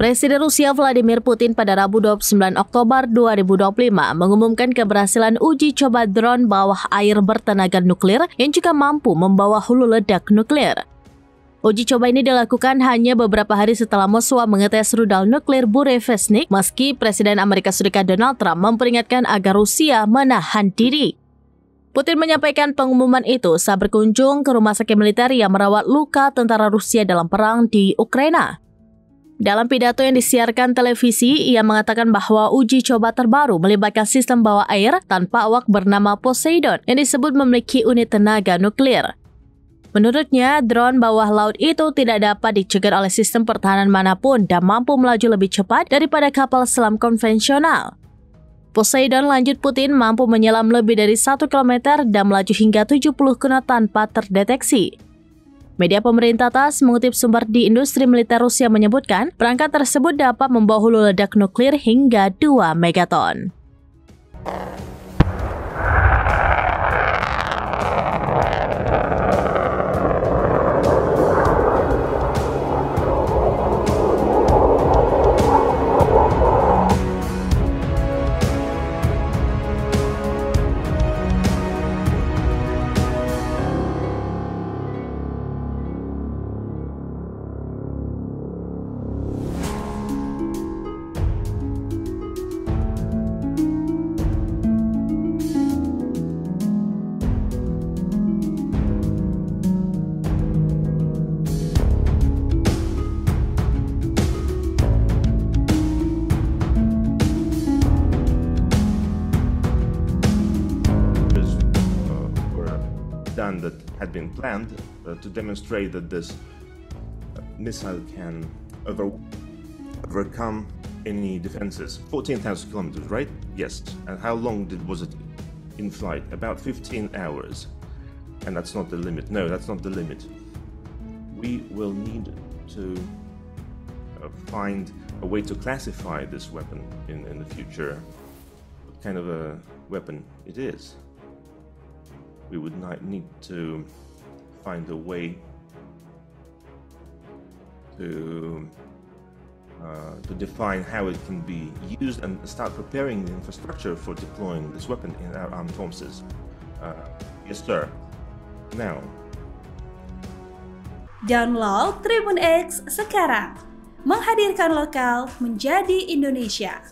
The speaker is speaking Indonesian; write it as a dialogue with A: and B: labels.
A: Presiden Rusia Vladimir Putin pada Rabu 29 Oktober 2025 mengumumkan keberhasilan uji coba drone bawah air bertenaga nuklir yang juga mampu membawa hulu ledak nuklir. Uji coba ini dilakukan hanya beberapa hari setelah Moskwa mengetes rudal nuklir Burevestnik, meski Presiden Amerika Serikat Donald Trump memperingatkan agar Rusia menahan diri. Putin menyampaikan pengumuman itu saat berkunjung ke rumah sakit militer yang merawat luka tentara Rusia dalam perang di Ukraina. Dalam pidato yang disiarkan televisi, ia mengatakan bahwa uji coba terbaru melibatkan sistem bawah air tanpa awak bernama Poseidon yang disebut memiliki unit tenaga nuklir. Menurutnya, drone bawah laut itu tidak dapat dicegah oleh sistem pertahanan manapun dan mampu melaju lebih cepat daripada kapal selam konvensional. Poseidon, lanjut Putin, mampu menyelam lebih dari 1 km dan melaju hingga 70 knot tanpa terdeteksi. Media pemerintah TASS mengutip sumber di industri militer Rusia menyebutkan perangkat tersebut dapat membawa hulu ledak nuklir hingga 2 megaton.
B: That had been planned to demonstrate that this missile can overcome any defenses. 14,000 kilometers, right? Yes. And how long was it in flight? About 15 hours. And that's not the limit. No, that's not the limit. We will need to find a way to classify this weapon in the future. What kind of a weapon it is. We would not need to find a way to define how it can be used and start preparing the infrastructure for deploying this weapon in our armed forces. Yes, sir. Now.
C: Download Tribun X sekarang. Menghadirkan lokal menjadi Indonesia.